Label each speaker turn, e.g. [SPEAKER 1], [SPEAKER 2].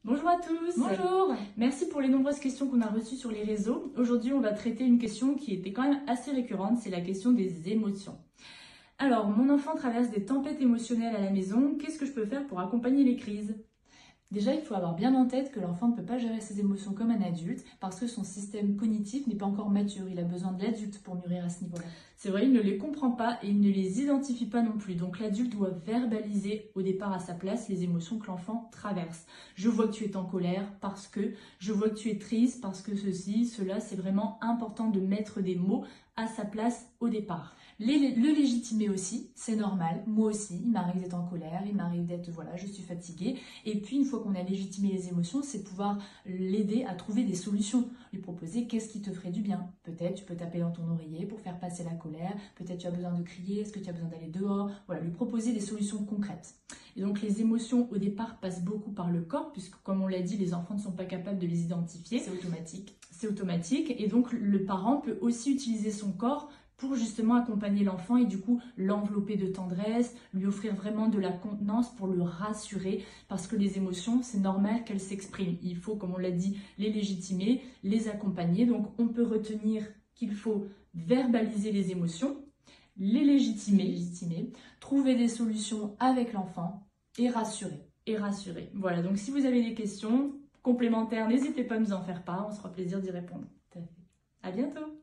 [SPEAKER 1] Bonjour à tous.
[SPEAKER 2] Bonjour.
[SPEAKER 1] Merci pour les nombreuses questions qu'on a reçues sur les réseaux. Aujourd'hui, on va traiter une question qui était quand même assez récurrente, c'est la question des émotions. Alors, mon enfant traverse des tempêtes émotionnelles à la maison, qu'est-ce que je peux faire pour accompagner les crises ?
[SPEAKER 2] Déjà, il faut avoir bien en tête que l'enfant ne peut pas gérer ses émotions comme un adulte parce que son système cognitif n'est pas encore mature. Il a besoin de l'adulte pour mûrir à ce niveau-là.
[SPEAKER 1] C'est vrai, il ne les comprend pas et il ne les identifie pas non plus. Donc l'adulte doit verbaliser au départ à sa place les émotions que l'enfant traverse. Je vois que tu es en colère parce que, je vois que tu es triste parce que ceci, cela, c'est vraiment important de mettre des mots à sa place au départ.
[SPEAKER 2] Le légitimer aussi, c'est normal. Moi aussi, il m'arrive d'être en colère, il m'arrive d'être, voilà, je suis fatiguée. Et puis, une fois qu'on a légitimé les émotions, c'est pouvoir l'aider à trouver des solutions. Lui proposer qu'est-ce qui te ferait du bien. Peut-être tu peux taper dans ton oreiller pour faire passer la colère. Peut-être tu as besoin de crier. Est-ce que tu as besoin d'aller dehors? Voilà, lui proposer des solutions concrètes.
[SPEAKER 1] Et donc, les émotions, au départ, passent beaucoup par le corps, puisque, comme on l'a dit, les enfants ne sont pas capables de les identifier.
[SPEAKER 2] C'est automatique.
[SPEAKER 1] C'est automatique. Et donc, le parent peut aussi utiliser son corps pour justement accompagner l'enfant et du coup l'envelopper de tendresse, lui offrir vraiment de la contenance pour le rassurer parce que les émotions, c'est normal qu'elles s'expriment. Il faut, comme on l'a dit, les légitimer, les accompagner. Donc on peut retenir qu'il faut verbaliser les émotions, les légitimer, trouver des solutions avec l'enfant et rassurer. Voilà, donc si vous avez des questions complémentaires, n'hésitez pas à nous en faire part, on se fera plaisir d'y répondre.
[SPEAKER 2] Tout à fait.
[SPEAKER 1] À bientôt!